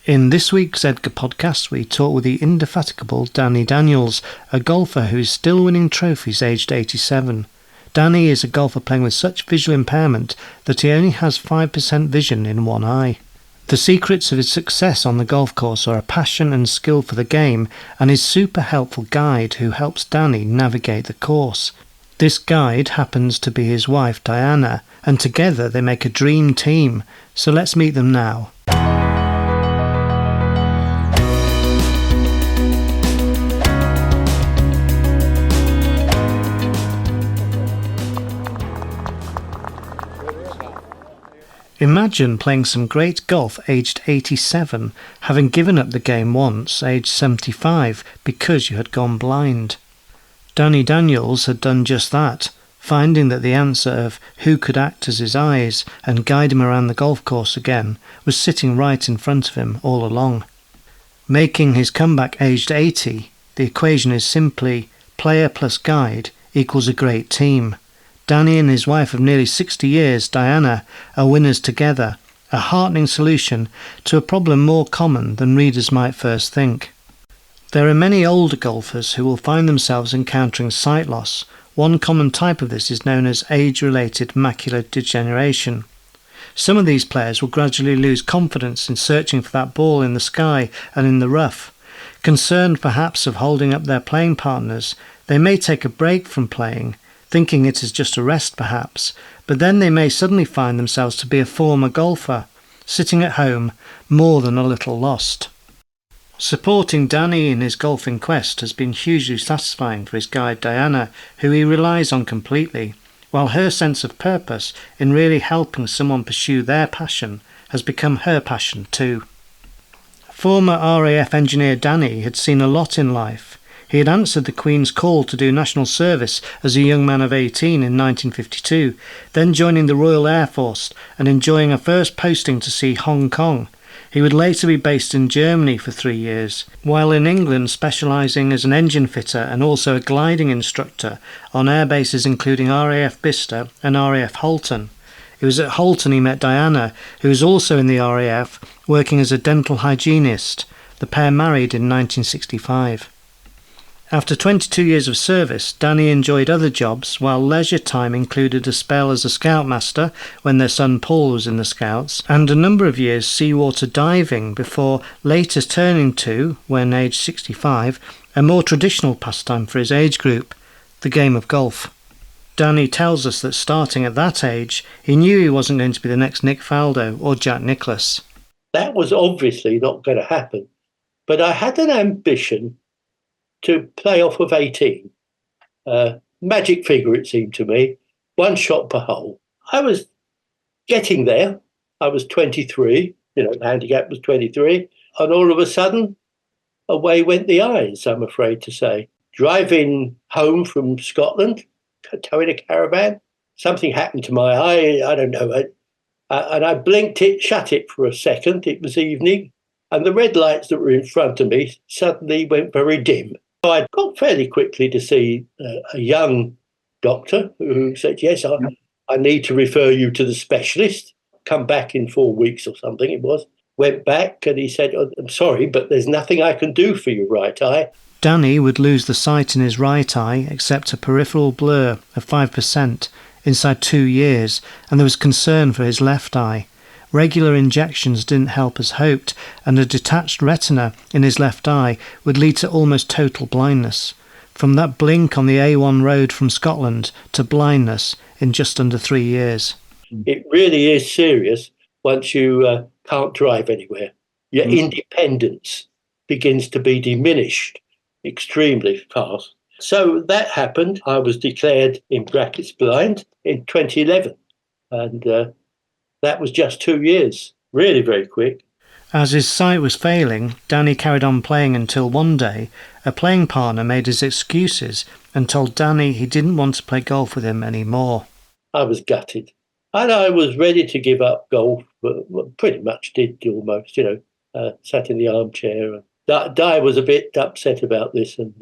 In this week's EDGA podcast, we talk with the indefatigable Danny Daniels, a golfer who is still winning trophies aged 87. Danny is a golfer playing with such visual impairment that he only has 5% vision in one eye. The secrets of his success on the golf course are a passion and skill for the game and his super helpful guide who helps Danny navigate the course. This guide happens to be his wife Diana, and together they make a dream team, so let's meet them now. Imagine playing some great golf aged 87, having given up the game once, aged 75, because you had gone blind. Danny Daniels had done just that, finding that the answer of who could act as his eyes and guide him around the golf course again was sitting right in front of him all along. Making his comeback aged 80, the equation is simply player plus guide equals a great team. Danny and his wife of nearly 60 years, Diana, are winners together, a heartening solution to a problem more common than readers might first think. There are many older golfers who will find themselves encountering sight loss. One common type of this is known as age-related macular degeneration. Some of these players will gradually lose confidence in searching for that ball in the sky and in the rough. Concerned perhaps of holding up their playing partners, they may take a break from playing, thinking it is just a rest perhaps, but then they may suddenly find themselves to be a former golfer, sitting at home, more than a little lost. Supporting Danny in his golfing quest has been hugely satisfying for his guide Diana, who he relies on completely, while her sense of purpose in really helping someone pursue their passion has become her passion too. Former RAF engineer Danny had seen a lot in life. He had answered the Queen's call to do national service as a young man of 18 in 1952, then joining the Royal Air Force and enjoying a first posting to see Hong Kong. He would later be based in Germany for 3 years, while in England specialising as an engine fitter and also a gliding instructor on air bases including RAF Bicester and RAF Halton. It was at Halton he met Diana, who was also in the RAF, working as a dental hygienist. The pair married in 1965. After 22 years of service, Danny enjoyed other jobs, while leisure time included a spell as a scoutmaster when their son Paul was in the Scouts, and a number of years seawater diving before later turning to, when aged 65, a more traditional pastime for his age group, the game of golf. Danny tells us that starting at that age, he knew he wasn't going to be the next Nick Faldo or Jack Nicklaus. That was obviously not going to happen, but I had an ambition to play off of 18. Magic figure, it seemed to me. One shot per hole. I was getting there. I was 23. The handicap was 23. And all of a sudden, away went the eyes, I'm afraid to say. Driving home from Scotland, towing a caravan, something happened to my eye. I don't know. And I blinked it, shut it for a second. It was evening. And the red lights that were in front of me suddenly went very dim. So I got fairly quickly to see a young doctor who said, yes, I need to refer you to the specialist. Come back in 4 weeks or something it was. Went back and he said, I'm sorry, but there's nothing I can do for your right eye. Danny would lose the sight in his right eye except a peripheral blur of 5% inside 2 years, and there was concern for his left eye. Regular injections didn't help as hoped, and a detached retina in his left eye would lead to almost total blindness. From that blink on the A1 road from Scotland to blindness in just under 3 years. It really is serious once you can't drive anywhere. Your independence begins to be diminished extremely fast. So that happened. I was declared, in brackets, blind in 2011. And that was just 2 years, really very quick. As his sight was failing, Danny carried on playing until one day a playing partner made his excuses and told Danny he didn't want to play golf with him anymore. I was gutted. And I was ready to give up golf, but pretty much did almost, sat in the armchair. Di was a bit upset about this and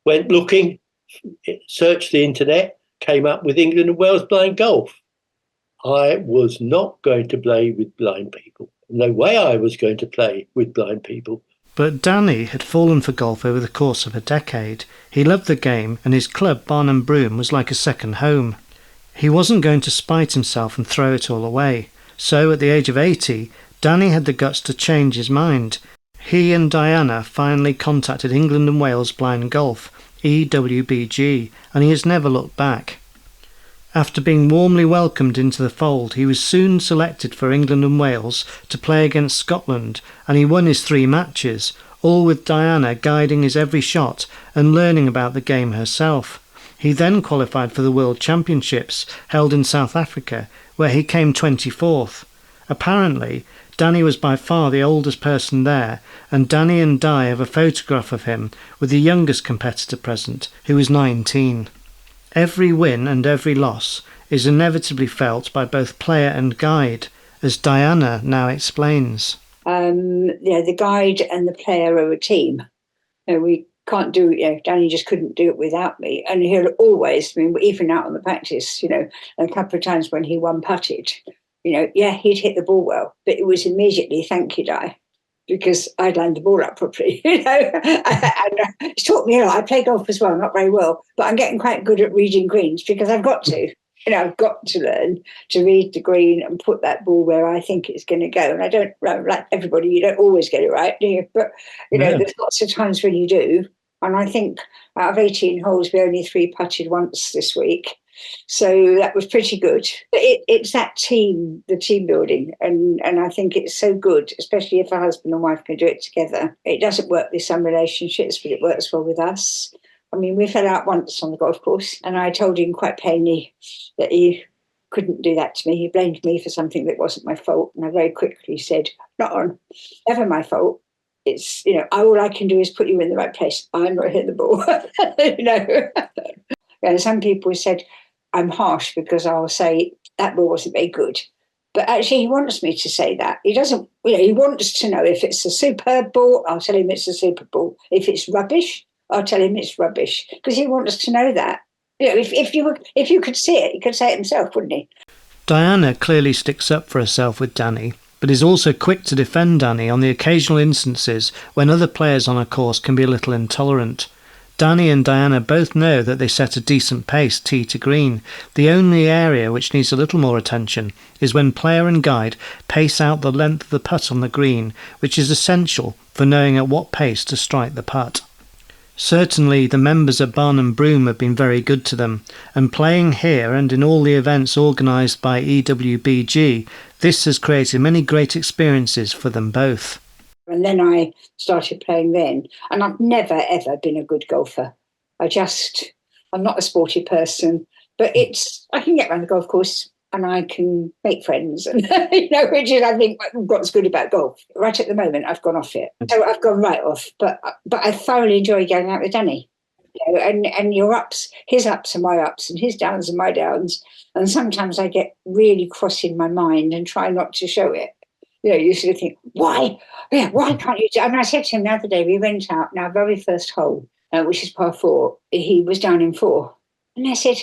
went looking, searched the internet, came up with England and Wales blind golf. I was not going to play with blind people. No way I was going to play with blind people. But Danny had fallen for golf over the course of a decade. He loved the game, and his club, Barnum Broom, was like a second home. He wasn't going to spite himself and throw it all away. So, at the age of 80, Danny had the guts to change his mind. He and Diana finally contacted England and Wales Blind Golf, EWBG, and he has never looked back. After being warmly welcomed into the fold, he was soon selected for England and Wales to play against Scotland, and he won his 3 matches, all with Diana guiding his every shot and learning about the game herself. He then qualified for the World Championships held in South Africa, where he came 24th. Apparently, Danny was by far the oldest person there, and Danny and Di have a photograph of him with the youngest competitor present, who was 19. Every win and every loss is inevitably felt by both player and guide, as Diana now explains. The guide and the player are a team. We can't do it. Danny just couldn't do it without me. And he'll always, even out on the practice, a couple of times when he one-putted, he'd hit the ball well, but it was immediately, thank you, Di, because I'd lined the ball up properly, and it's taught me a lot. I play golf as well, not very well, but I'm getting quite good at reading greens because I've got to. I've got to learn to read the green and put that ball where I think it's going to go. And I don't, like everybody, you don't always get it right, do you? But, there's lots of times when you do. And I think out of 18 holes, we only 3-putted once this week. So that was pretty good. It's that team, the team building. And I think it's so good, especially if a husband and wife can do it together. It doesn't work with some relationships, but it works well with us. We fell out once on the golf course, and I told him quite plainly that he couldn't do that to me. He blamed me for something that wasn't my fault. And I very quickly said, never my fault. It's, all I can do is put you in the right place. I'm not hitting the ball. And some people said, I'm harsh because I'll say that ball wasn't very good. But actually, he wants me to say that. He doesn't, he wants to know if it's a superb ball, I'll tell him it's a super ball. If it's rubbish, I'll tell him it's rubbish. Because he wants to know that. If you could see it, he could say it himself, wouldn't he? Diana clearly sticks up for herself with Danny, but is also quick to defend Danny on the occasional instances when other players on a course can be a little intolerant. Danny and Diana both know that they set a decent pace tee to green. The only area which needs a little more attention is when player and guide pace out the length of the putt on the green, which is essential for knowing at what pace to strike the putt. Certainly the members at Barnum Broom have been very good to them, and playing here and in all the events organised by EWBG, this has created many great experiences for them both. And then I started playing then. And I've never, ever been a good golfer. I'm not a sporty person, but I can get around the golf course and I can make friends, and which is, I think, what's good about golf. Right at the moment, I've gone off it. So I've gone right off, but I thoroughly enjoy going out with Danny. And your ups, his ups are my ups, and his downs are my downs. And sometimes I get really cross in my mind and try not to show it. You sort of think, why? Yeah, why can't you do? And I said to him the other day, we went out, our very first hole, which is par 4. He was down in 4. And I said,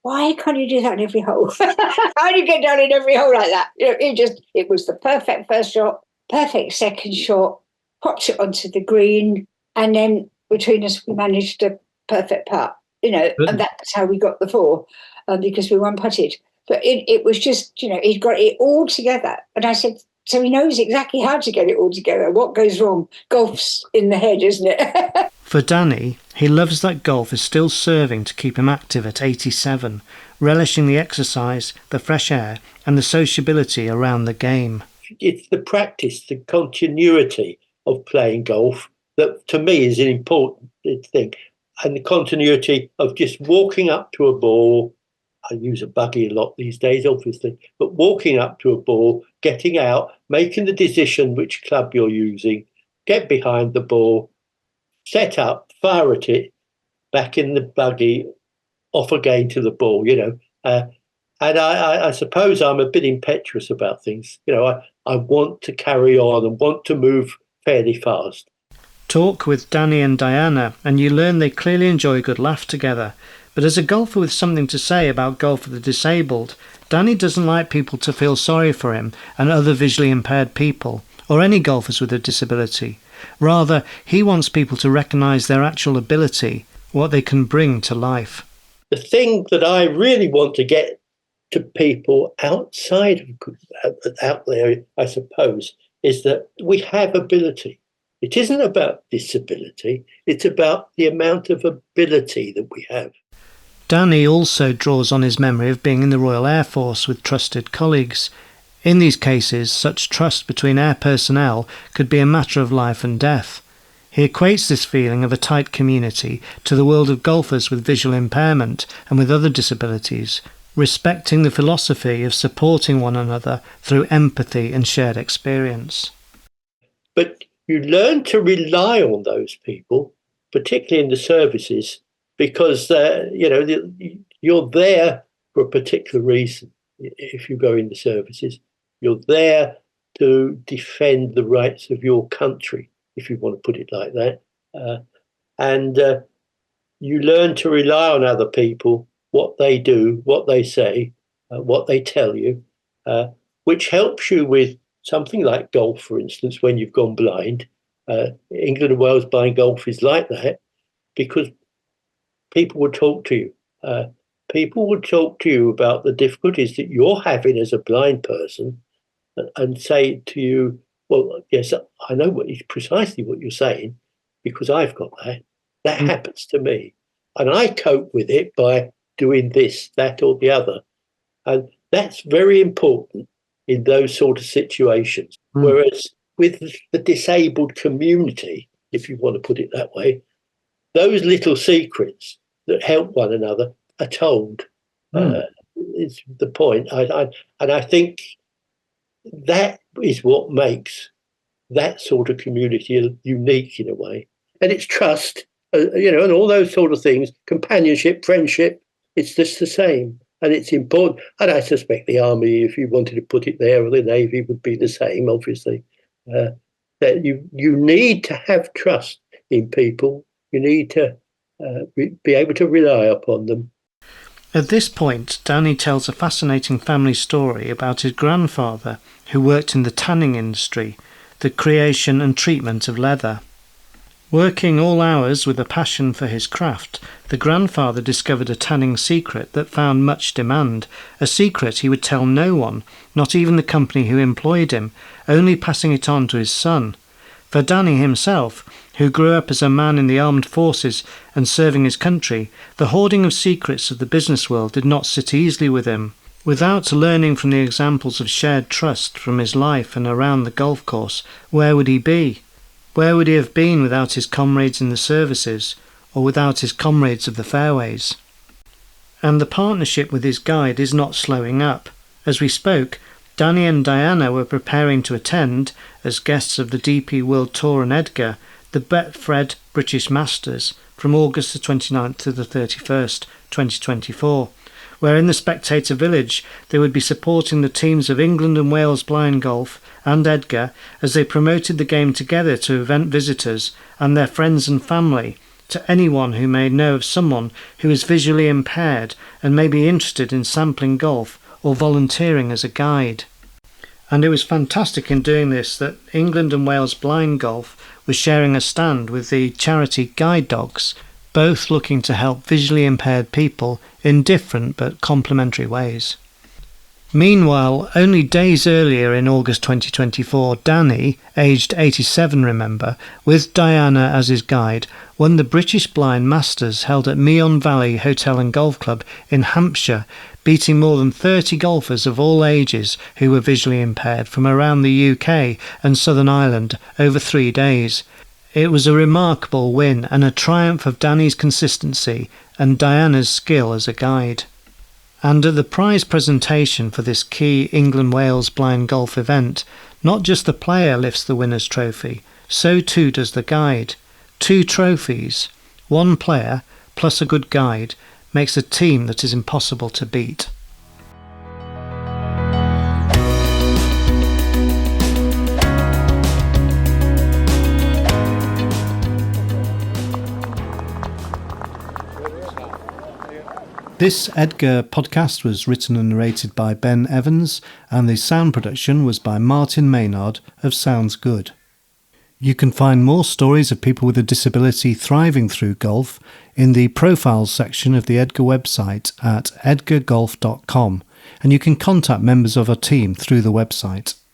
why can't you do that in every hole? How do you get down in every hole like that? It was the perfect first shot, perfect second shot, popped it onto the green, and then between us, we managed a perfect putt, and that's how we got the 4, because we one-putted. But it was just, he'd got it all together. And I said, so he knows exactly how to get it all together. What goes wrong? Golf's in the head, isn't it? For Danny, he loves that golf is still serving to keep him active at 87, relishing the exercise, the fresh air, and the sociability around the game. It's the practice, the continuity of playing golf that, to me, is an important thing. And the continuity of just walking up to a ball. I use a buggy a lot these days, obviously, but walking up to a ball, getting out, making the decision which club you're using, get behind the ball, set up, fire at it, back in the buggy, off again to the ball, And I suppose I'm a bit impetuous about things. I want to carry on and want to move fairly fast. Talk with Danny and Diana and you learn they clearly enjoy a good laugh together, But as a golfer with something to say about golf for the disabled, Danny doesn't like people to feel sorry for him and other visually impaired people, or any golfers with a disability. Rather, he wants people to recognise their actual ability, what they can bring to life. The thing that I really want to get to people outside of out there, I suppose, is that we have ability. It isn't about disability, it's about the amount of ability that we have. Danny also draws on his memory of being in the Royal Air Force with trusted colleagues. In these cases, such trust between air personnel could be a matter of life and death. He equates this feeling of a tight community to the world of golfers with visual impairment and with other disabilities, respecting the philosophy of supporting one another through empathy and shared experience. But you learn to rely on those people, particularly in the services, because you're there for a particular reason. If you go in the services, you're there to defend the rights of your country, if you want to put it like that. And you learn to rely on other people, what they do, what they say, what they tell you, which helps you with something like golf, for instance, when you've gone blind. England and Wales blind golf is like that because people will talk to you. People will talk to you about the difficulties that you're having as a blind person and say to you, well, yes, I know precisely what you're saying because I've got that. That happens to me. And I cope with it by doing this, that, or the other. And that's very important in those sort of situations. Whereas with the disabled community, if you want to put it that way, those little secrets that help one another are told. Is the point. And I think that is what makes that sort of community unique in a way. And it's trust, and all those sort of things, companionship, friendship, it's just the same. And it's important. And I suspect the Army, if you wanted to put it there, or the Navy would be the same, obviously. That you need to have trust in people. You need to be able to rely upon them. At this point, Danny tells a fascinating family story about his grandfather, who worked in the tanning industry, the creation and treatment of leather. Working all hours with a passion for his craft, the grandfather discovered a tanning secret that found much demand, a secret he would tell no one, not even the company who employed him, only passing it on to his son. For Danny himself, who grew up as a man in the armed forces and serving his country, the hoarding of secrets of the business world did not sit easily with him. Without learning from the examples of shared trust from his life and around the golf course, where would he be? Where would he have been without his comrades in the services, or without his comrades of the fairways? And the partnership with his guide is not slowing up. As we spoke, Danny and Diana were preparing to attend, as guests of the DP World Tour and EDGA, the Betfred British Masters from August the 29th to the 31st, 2024, where in the Spectator Village they would be supporting the teams of England and Wales Blind Golf and EDGA as they promoted the game together to event visitors and their friends and family, to anyone who may know of someone who is visually impaired and may be interested in sampling golf or volunteering as a guide. And it was fantastic in doing this that England and Wales Blind Golf was sharing a stand with the charity Guide Dogs, both looking to help visually impaired people in different but complementary ways. Meanwhile, only days earlier in August 2024, Danny, aged 87 remember, with Diana as his guide, won the British Blind Masters held at Meon Valley Hotel and Golf Club in Hampshire, beating more than 30 golfers of all ages who were visually impaired from around the UK and Southern Ireland over 3 days. It was a remarkable win and a triumph of Danny's consistency and Diana's skill as a guide. And at the prize presentation for this key England-Wales blind golf event, not just the player lifts the winner's trophy, so too does the guide. 2 trophies, 1 player plus a good guide, makes a team that is impossible to beat. This EDGA podcast was written and narrated by Ben Evans, and the sound production was by Martin Maynard of Sounds Good. You can find more stories of people with a disability thriving through golf in the profiles section of the EDGA website at edgargolf.com, and you can contact members of our team through the website.